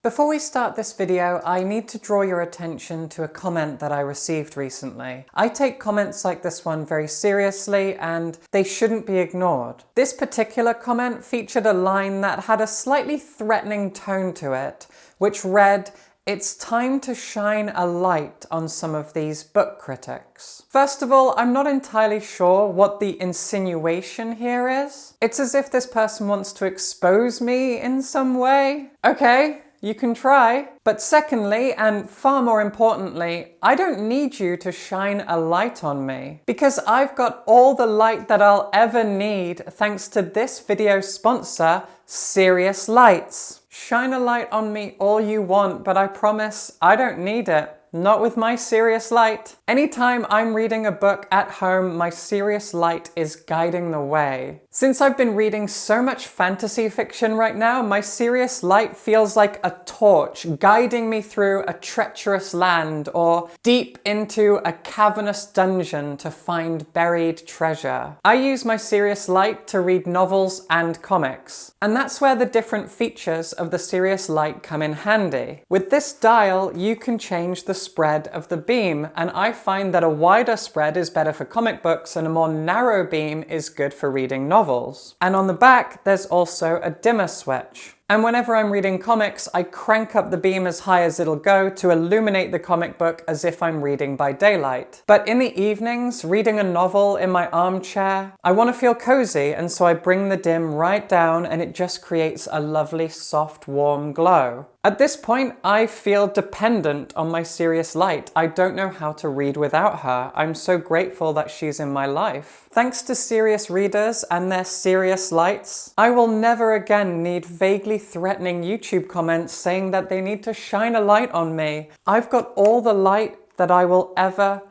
Before we start this video, I need to draw your attention to a comment that I received recently. I take comments like this one very seriously and they shouldn't be ignored. This particular comment featured a line that had a slightly threatening tone to it, which read, "It's time to shine a light on some of these book critics." First of all, I'm not entirely sure what the insinuation here is. It's as if this person wants to expose me in some way. Okay. You can try. But secondly, and far more importantly, I don't need you to shine a light on me because I've got all the light that I'll ever need thanks to this video sponsor, Serious Lights. Shine a light on me all you want, but I promise I don't need it. Not with my Serious Light. Anytime I'm reading a book at home, my Serious Light is guiding the way. Since I've been reading so much fantasy fiction right now, my Serious Light feels like a torch guiding me through a treacherous land or deep into a cavernous dungeon to find buried treasure. I use my Serious Light to read novels and comics. And that's where the different features of the Serious Light come in handy. With this dial, you can change the spread of the beam, and I find that a wider spread is better for comic books and a more narrow beam is good for reading novels. And on the back, there's also a dimmer switch. And whenever I'm reading comics, I crank up the beam as high as it'll go to illuminate the comic book as if I'm reading by daylight. But in the evenings, reading a novel in my armchair, I want to feel cozy, and so I bring the dim right down and it just creates a lovely, soft, warm glow. At this point, I feel dependent on my Serious Light. I don't know how to read without her. I'm so grateful that she's in my life. Thanks to serious readers and their Serious Lights, I will never again need vaguely threatening YouTube comments saying that they need to shine a light on me. I've got all the light that I will ever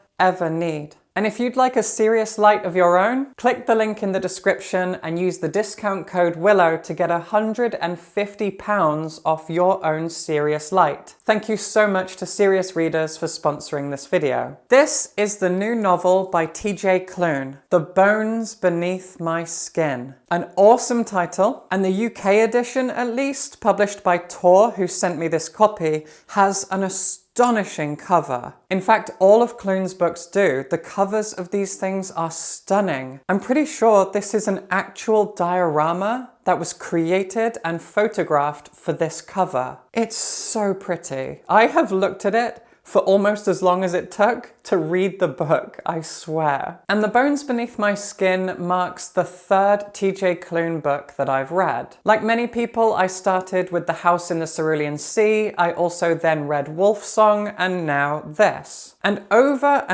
need. And if you'd like a Serious Light of your own, click the link in the description and use the discount code WILLOW to get £150 off your own Serious Light. Thank you so much to Serious Readers for sponsoring this video. This is the new novel by TJ Klune, The Bones Beneath My Skin. An awesome title, and the UK edition at least, published by Tor, who sent me this copy, has an astonishing cover. In fact, all of Klune's books do. The covers of these things are stunning. I'm pretty sure this is an actual diorama that was created and photographed for this cover. It's so pretty. I have looked at it for almost as long as it took to read the book, I swear. And The Bones Beneath My Skin marks the third TJ Klune book that I've read. Like many people, I started with The House in the Cerulean Sea, I also then read Wolf Song, and now this. And over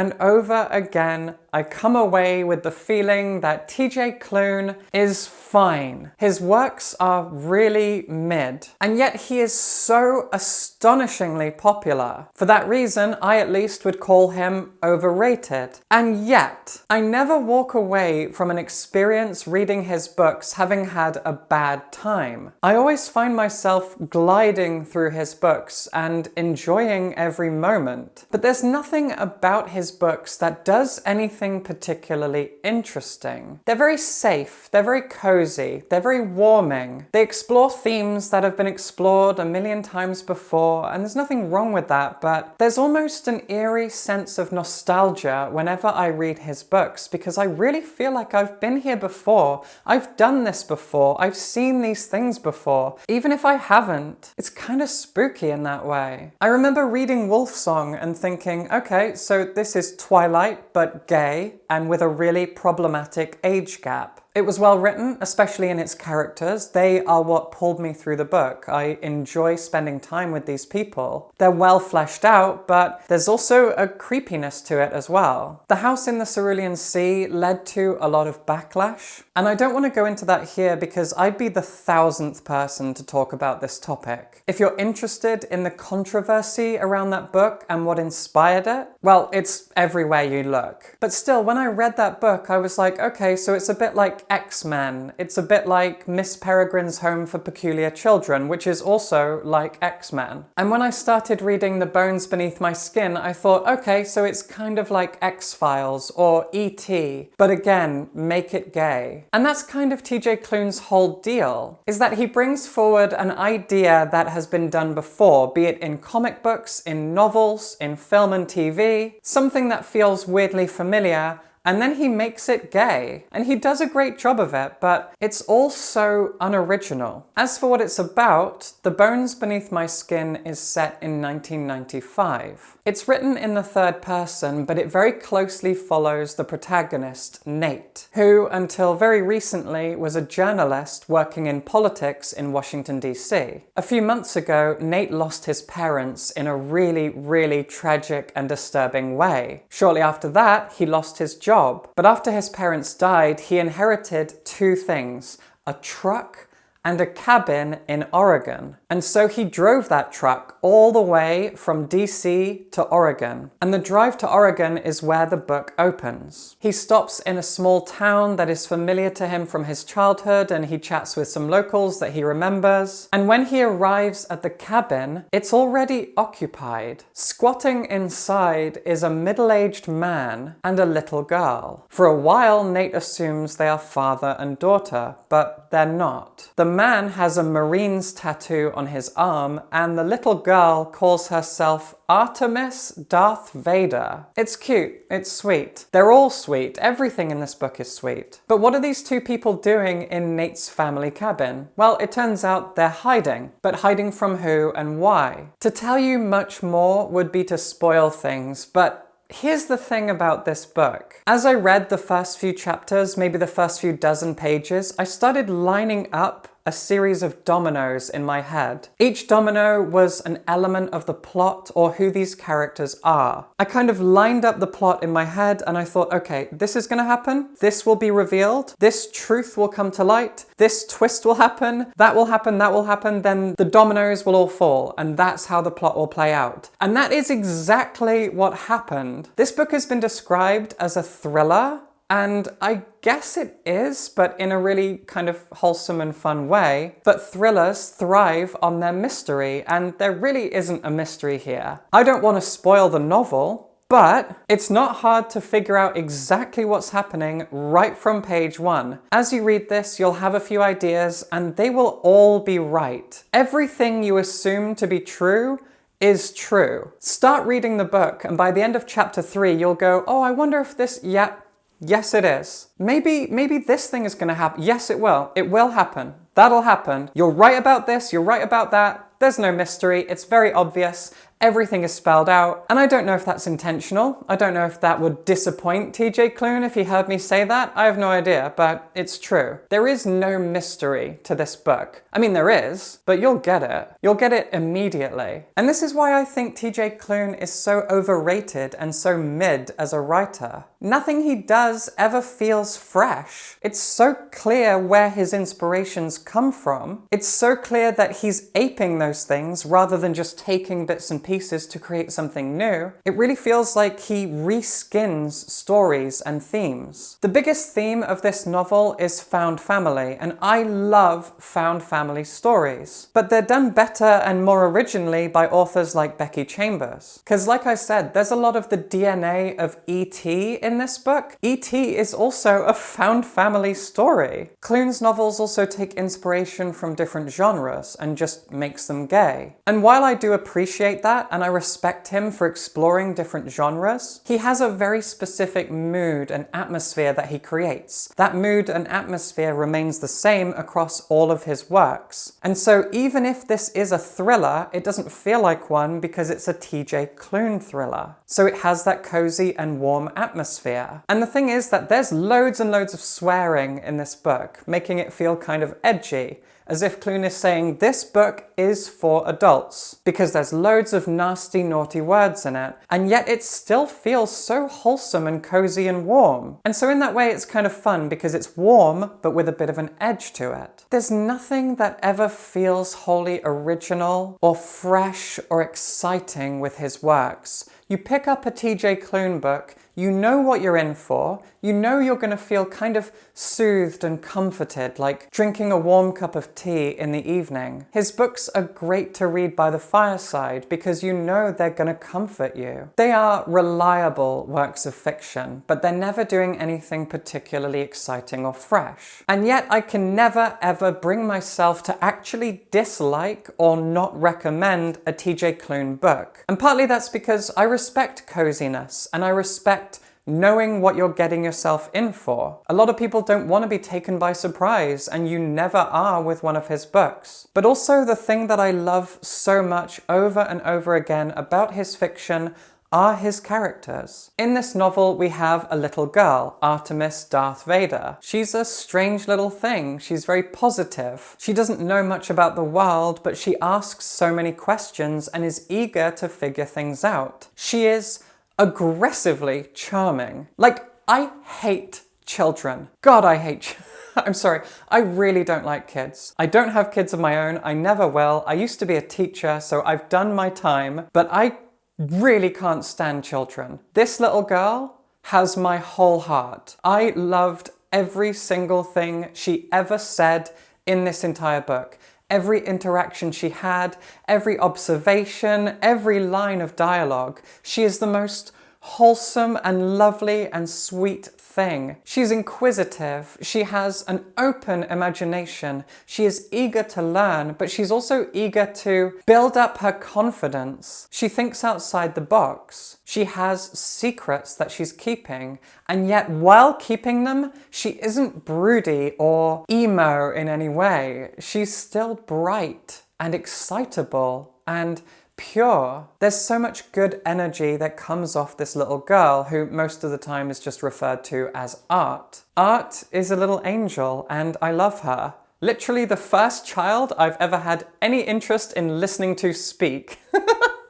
again, I come away with the feeling that TJ Klune is fine. His works are really mid, and yet he is so astonishingly popular. For that reason, I at least would call him overrated. And yet, I never walk away from an experience reading his books having had a bad time. I always find myself gliding through his books and enjoying every moment. But there's nothing about his books that does anything particularly interesting. They're very safe, they're very cozy, they're very warming. They explore themes that have been explored a million times before, and there's nothing wrong with that, but there's almost an eerie sense of nostalgia whenever I read his books, because I really feel like I've been here before, I've done this before, I've seen these things before. Even if I haven't, it's kind of spooky in that way. I remember reading Wolf Song and thinking, okay, so this is Twilight, but gay, and with a really problematic age gap. It was well written, especially in its characters. They are what pulled me through the book. I enjoy spending time with these people. They're well fleshed out, but there's also a creepiness to it as well. The House in the Cerulean Sea led to a lot of backlash, and I don't want to go into that here because I'd be the 1000th person to talk about this topic. If you're interested in the controversy around that book and what inspired it, well, it's everywhere you look. But still, when I read that book, I was like, okay, so it's a bit like like X-Men. It's a bit like Miss Peregrine's Home for Peculiar Children, which is also like X-Men. And when I started reading The Bones Beneath My Skin, I thought, okay, so it's kind of like X-Files or E.T., but again, make it gay. And that's kind of TJ Klune's whole deal, is that he brings forward an idea that has been done before, be it in comic books, in novels, in film and TV, something that feels weirdly familiar, and then he makes it gay. And he does a great job of it, but it's all so unoriginal. As for what it's about, The Bones Beneath My Skin is set in 1995. It's written in the third person, but it very closely follows the protagonist, Nate, who until very recently was a journalist working in politics in Washington, D.C. A few months ago, Nate lost his parents in a really, really tragic and disturbing way. Shortly after that, he lost his job. But after his parents died, he inherited two things: a truck and a cabin in Oregon. And so he drove that truck all the way from DC to Oregon. And the drive to Oregon is where the book opens. He stops in a small town that is familiar to him from his childhood, and he chats with some locals that he remembers. And when he arrives at the cabin, it's already occupied. Squatting inside is a middle-aged man and a little girl. For a while, Nate assumes they are father and daughter, but they're not. The man has a Marines tattoo on his arm, and the little girl calls herself Artemis Darth Vader. It's cute, it's sweet. They're all sweet, everything in this book is sweet. But what are these two people doing in Nate's family cabin? Well, it turns out they're hiding. But hiding from who and why? To tell you much more would be to spoil things, but here's the thing about this book. As I read the first few chapters, maybe the first few dozen pages, I started lining up a series of dominoes in my head. Each domino was an element of the plot or who these characters are. I kind of lined up the plot in my head and I thought, okay, this is gonna happen, this will be revealed, this truth will come to light, this twist will happen, that will happen, that will happen, then the dominoes will all fall, and that's how the plot will play out. And that is exactly what happened. This book has been described as a thriller, and I guess it is, but in a really kind of wholesome and fun way. But thrillers thrive on their mystery, and there really isn't a mystery here. I don't want to spoil the novel, but it's not hard to figure out exactly what's happening right from page 1. As you read this, you'll have a few ideas, and they will all be right. Everything you assume to be true is true. Start reading the book, and by the end of chapter 3, you'll go, oh, I wonder if this, yes it is. Maybe this thing is gonna happen. Yes it will. It will happen. That'll happen. You're right about this, you're right about that. There's no mystery, it's very obvious. Everything is spelled out, and I don't know if that's intentional. I don't know if that would disappoint TJ Klune if he heard me say that. I have no idea, but it's true. There is no mystery to this book. I mean, there is, but you'll get it. You'll get it immediately. And this is why I think TJ Klune is so overrated and so mid as a writer. Nothing he does ever feels fresh. It's so clear where his inspirations come from. It's so clear that he's aping those things rather than just taking bits and pieces to create something new. It really feels like he reskins stories and themes. The biggest theme of this novel is found family, and I love found family stories. But they're done better and more originally by authors like Becky Chambers. Because like I said, there's a lot of the DNA of E.T. in this book. E.T. is also a found family story. Klune's novels also take inspiration from different genres and just makes them gay. And while I do appreciate that, and I respect him for exploring different genres, he has a very specific mood and atmosphere that he creates. That mood and atmosphere remains the same across all of his works. And so even if this is a thriller, it doesn't feel like one because it's a TJ Klune thriller. So it has that cozy and warm atmosphere. And the thing is that there's loads and loads of swearing in this book, making it feel kind of edgy, as if Klune is saying this book is for adults, because there's loads of nasty, naughty words in it, and yet it still feels so wholesome and cozy and warm. And so in that way it's kind of fun because it's warm, but with a bit of an edge to it. There's nothing that ever feels wholly original or fresh or exciting with his works. You pick up a TJ Klune book, You know what you're in for. You know you're going to feel kind of soothed and comforted, like drinking a warm cup of tea in the evening. His books are great to read by the fireside because you know they're going to comfort you. They are reliable works of fiction, but they're never doing anything particularly exciting or fresh. And yet I can never ever bring myself to actually dislike or not recommend a TJ Klune book. And partly that's because I respect coziness and I respect knowing what you're getting yourself in for. A lot of people don't want to be taken by surprise, and you never are with one of his books. But also the thing that I love so much over and over again about his fiction are his characters. In this novel, we have a little girl, Artemis Darth Vader. She's a strange little thing. She's very positive. She doesn't know much about the world, but she asks so many questions and is eager to figure things out. She is aggressively charming. Like, I hate children. God, I hate I'm sorry, I really don't like kids. I don't have kids of my own. I never will. I used to be a teacher, so I've done my time, but I really can't stand children. This little girl has my whole heart. I loved every single thing she ever said in this entire book. Every interaction she had, every observation, every line of dialogue. She is the most wholesome and lovely and sweet thing. She's inquisitive, she has an open imagination, she is eager to learn, but she's also eager to build up her confidence. She thinks outside the box. She has secrets that she's keeping, and yet while keeping them, she isn't broody or emo in any way. She's still bright and excitable and pure. There's so much good energy that comes off this little girl, who most of the time is just referred to as Art. Art is a little angel, and I love her. Literally the first child I've ever had any interest in listening to speak.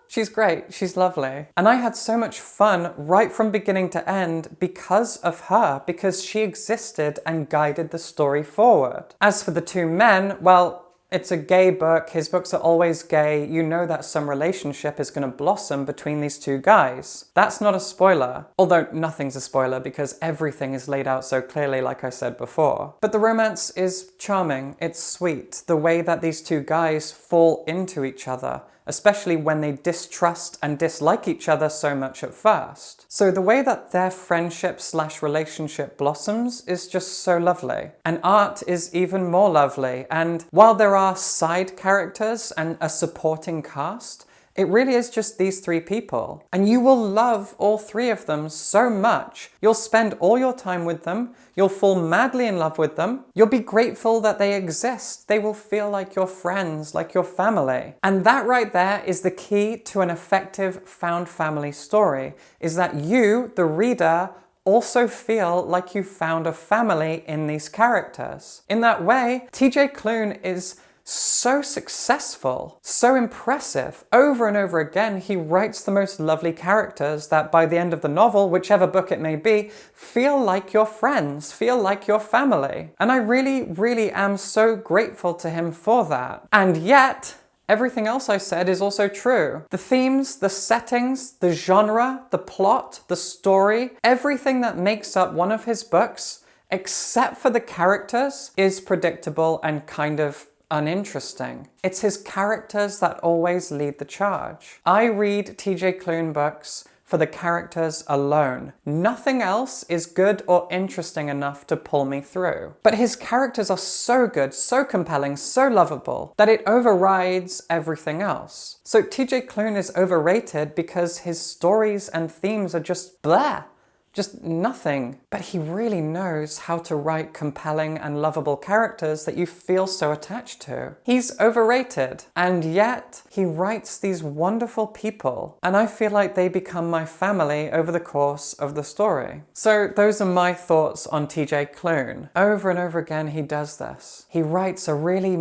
She's great, she's lovely. And I had so much fun right from beginning to end because of her, because she existed and guided the story forward. As for the two men, well, it's a gay book, his books are always gay, you know that some relationship is going to blossom between these two guys. That's not a spoiler, although nothing's a spoiler because everything is laid out so clearly like I said before. But the romance is charming, it's sweet, the way that these two guys fall into each other, especially when they distrust and dislike each other so much at first. So the way that their friendship/relationship blossoms is just so lovely. And Art is even more lovely, and while there are side characters and a supporting cast, it really is just these three people. And you will love all three of them so much. You'll spend all your time with them. You'll fall madly in love with them. You'll be grateful that they exist. They will feel like your friends, like your family. And that right there is the key to an effective found family story, is that you, the reader, also feel like you found a family in these characters. In that way, TJ Klune is so successful, so impressive. Over and over again, he writes the most lovely characters that by the end of the novel, whichever book it may be, feel like your friends, feel like your family. And I really, really am so grateful to him for that. And yet, everything else I said is also true. The themes, the settings, the genre, the plot, the story, everything that makes up one of his books, except for the characters, is predictable and kind of uninteresting. It's his characters that always lead the charge. I read TJ Klune books for the characters alone. Nothing else is good or interesting enough to pull me through. But his characters are so good, so compelling, so lovable, that it overrides everything else. So TJ Klune is overrated because his stories and themes are just blah. Just nothing. But he really knows how to write compelling and lovable characters that you feel so attached to. He's overrated, and yet he writes these wonderful people, and I feel like they become my family over the course of the story. So those are my thoughts on TJ Klune. Over and over again he does this. He writes a really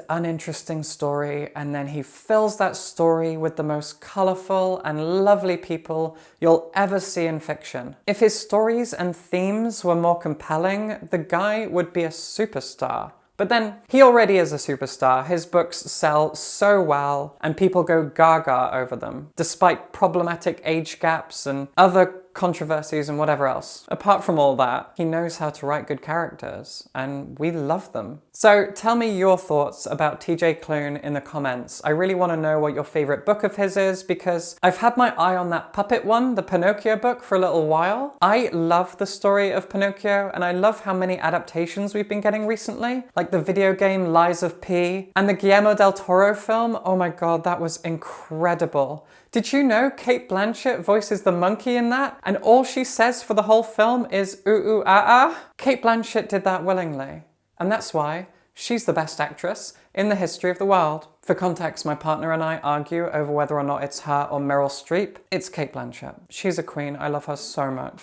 uninteresting story, and then he fills that story with the most colourful and lovely people you'll ever see in fiction. If his stories and themes were more compelling, the guy would be a superstar. But then, he already is a superstar. His books sell so well, and people go gaga over them, despite problematic age gaps and other controversies and whatever else. Apart from all that, he knows how to write good characters, and we love them. So tell me your thoughts about TJ Klune in the comments. I really want to know what your favorite book of his is, because I've had my eye on that puppet one, the Pinocchio book, for a little while. I love the story of Pinocchio, and I love how many adaptations we've been getting recently, like the video game Lies of P, and the Guillermo del Toro film. Oh my god, that was incredible. Did you know Cate Blanchett voices the monkey in that? And all she says for the whole film is ooh ooh ah ah? Cate Blanchett did that willingly. And that's why she's the best actress in the history of the world. For context, my partner and I argue over whether or not it's her or Meryl Streep. It's Cate Blanchett. She's a queen. I love her so much.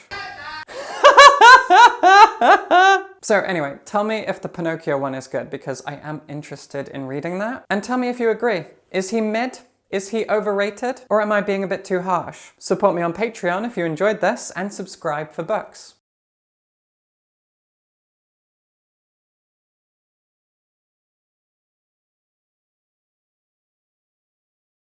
So anyway, tell me if the Pinocchio one is good, because I am interested in reading that. And tell me if you agree. Is he mid? Is he overrated? Or am I being a bit too harsh? Support me on Patreon if you enjoyed this, and subscribe for books.